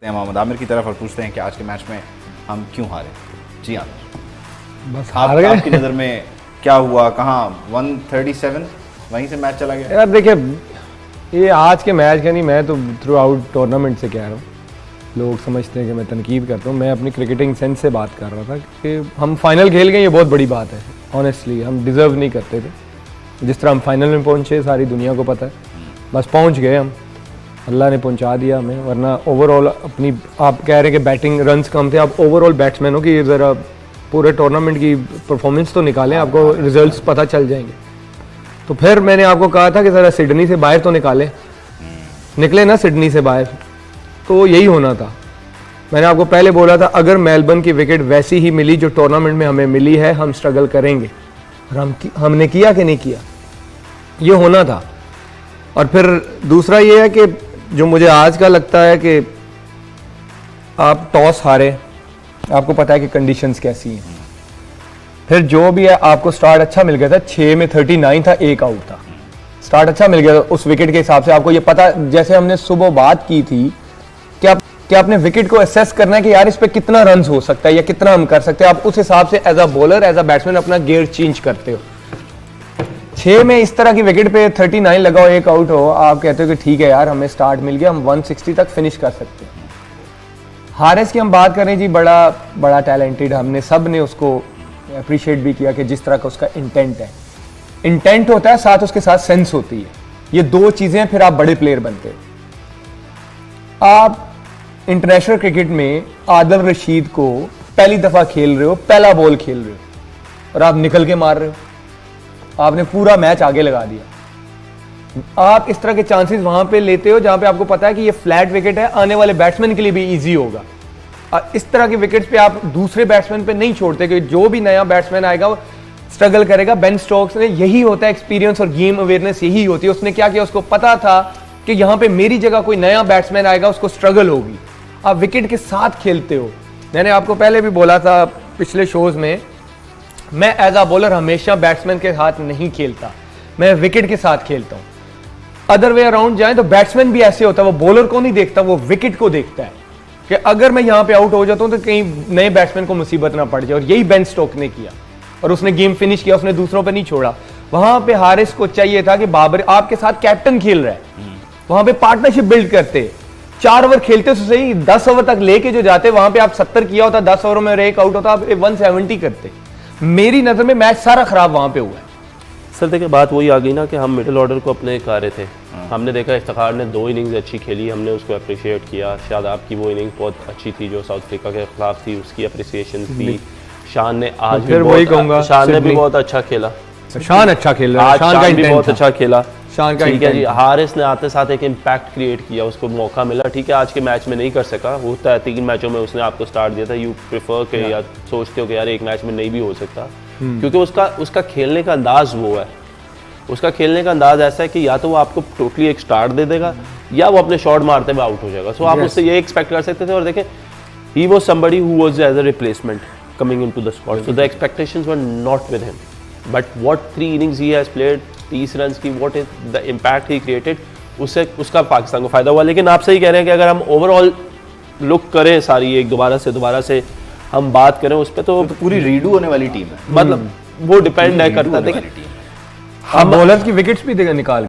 मोहम्मद आमिर की तरफ और पूछते हैं कि आज के मैच में हम क्यों हारे। जी आमिर, बस हार गए। आपकी नज़र में क्या हुआ, कहाँ 137 वहीं से मैच चला गया? यार देखिए, ये आज के मैच का नहीं, मैं तो थ्रू आउट टूर्नामेंट से कह रहा हूँ। लोग समझते हैं कि मैं तनकीद करता हूँ, मैं अपनी क्रिकेटिंग सेंस से बात कर रहा था कि हम फाइनल खेल गए, ये बहुत बड़ी बात है। ऑनेस्टली हम डिज़र्व नहीं करते थे। जिस तरह हम फाइनल में पहुँचे सारी दुनिया को पता है, बस पहुँच गए हम, अल्लाह ने पहुंचा दिया हमें। वरना ओवरऑल अपनी, आप कह रहे हैं कि बैटिंग रन्स कम थे, आप ओवरऑल बैट्समैन हो कि ज़रा पूरे टूर्नामेंट की परफॉर्मेंस तो निकालें, आपको रिजल्ट्स पता चल जाएंगे। तो फिर मैंने आपको कहा था कि ज़रा सिडनी से बाहर तो निकालें, निकले ना सिडनी से बाहर, तो यही होना था। मैंने आपको पहले बोला था अगर मेलबर्न की विकेट वैसी ही मिली जो टूर्नामेंट में हमें मिली है, हम स्ट्रगल करेंगे। और हमने किया कि नहीं किया, ये होना था। और फिर दूसरा ये है कि जो मुझे आज का लगता है कि आप टॉस हारे, आपको पता है कि कंडीशंस कैसी हैं, फिर जो भी है आपको स्टार्ट अच्छा मिल गया था, 6 में 39 था, 1 आउट था, स्टार्ट अच्छा मिल गया था उस विकेट के हिसाब से। आपको ये पता, जैसे हमने सुबह बात की थी कि आपने विकेट को असेस करना है कि यार इस पे कितना रन हो सकता है या कितना हम कर सकते हैं। आप उस हिसाब से as a bowler, as a batsman अपना गियर चेंज करते हो। 6 में इस तरह की विकेट पे 39 लगाओ, 1 आउट हो, आप कहते हो कि ठीक है यार हमें स्टार्ट मिल गया, हम 160 तक फिनिश कर सकते हैं। हारिस की हम बात करें जी, बड़ा टैलेंटेड, हमने सब ने उसको अप्रिशिएट भी किया कि जिस तरह का उसका इंटेंट है। इंटेंट होता है, साथ उसके साथ सेंस होती है, ये दो चीजें, फिर आप बड़े प्लेयर बनते हो। आप इंटरनेशनल क्रिकेट में आदिल रशीद को पहली दफा खेल रहे हो, पहला बॉल खेल रहे हो और आप निकल के मार रहे हो, आपने पूरा मैच आगे लगा दिया। आप इस तरह के चांसेस वहां पे लेते हो जहां पे आपको पता है कि ये फ्लैट विकेट है, आने वाले बैट्समैन के लिए भी इजी होगा। इस तरह के विकेट्स पे आप दूसरे बैट्समैन पे नहीं छोड़ते कि जो भी नया बैट्समैन आएगा वो स्ट्रगल करेगा। बेन स्टोक्स ने, यही होता है एक्सपीरियंस और गेम अवेयरनेस, यही होती है। उसने क्या किया, उसको पता था कि यहां पे मेरी जगह कोई नया बैट्समैन आएगा, उसको स्ट्रगल होगी। आप विकेट के साथ खेलते हो। मैंने आपको पहले भी बोला था पिछले शोज में, मैं एज अ बॉलर हमेशा बैट्समैन के साथ नहीं खेलता, मैं विकेट के साथ खेलता हूं। अदर वे अराउंड जाए तो बैट्समैन भी ऐसे होता है, वो बॉलर को नहीं देखता, वो विकेट को देखता है कि अगर मैं यहां पे आउट हो जाता हूं तो कहीं नए बैट्समैन को मुसीबत ना पड़ जाए। और यही बेन स्टोक ने किया और उसने गेम फिनिश किया, उसने दूसरों पे नहीं छोड़ा। वहां पे हारिस को चाहिए था कि बाबर आपके साथ कैप्टन खेल रहा है, वहां पे पार्टनरशिप बिल्ड करते, 4 ओवर खेलते तो सही, 10 ओवर तक लेके जो जाते, वहां पे आप 70 किया होता, 10 ओवर में 1 आउट होता, आप 170 करते। मेरी नजर में मैच सारा खराब वहां पे हुआ है। सर देखिए, बात वही आ गई ना कि हम मिडिल ऑर्डर को अपने का रहे थे। हमने देखा इफ्तिखार ने 2 इनिंग्स अच्छी खेली, हमने उसको अप्रिशिएट किया। शादाब की वो इनिंग बहुत अच्छी थी जो साउथ अफ्रीका के खिलाफ थी, उसकी अप्रिसिएशन थी। शान ने आज फिर वही कहूंगा, शान ने भी बहुत अच्छा खेला, शान अच्छा खेल रहा है, शान भी बहुत अच्छा खेला, शान का ठीक है जी। हारिस ने आते साथ एक इम्पैक्ट क्रिएट किया, उसको मौका मिला, ठीक है। आज के मैच में नहीं कर सका, होता है 3 मैचों में उसने आपको स्टार्ट दिया था। यू प्रेफर के या सोचते हो कि यार एक मैच में नहीं भी हो सकता, क्योंकि उसका खेलने का अंदाज वो है, उसका खेलने का अंदाज ऐसा है कि या तो वो आपको टोटली एक स्टार्ट दे देगा या वो अपने शॉट मारते हुए आउट हो जाएगा। सो आप उससे ये एक्सपेक्ट कर सकते थे। और देखें, he was somebody who was as a replacement coming into the squad, so the expectations were not with him, but what 3 innings he has played, 30 run की, what is the impact he created, उससे उसका पाकिस्तान को फायदा हुआ। लेकिन आप सही कह रहे हैं कि अगर हम ओवरऑल लुक करें सारी, एक दोबारा से हम बात करें उस पर, तो पूरी रीडू होने वाली टीम है, मतलब वो डिपेंड है करता है। देखिए, हम बॉलर्स की विकेट्स भी निकाल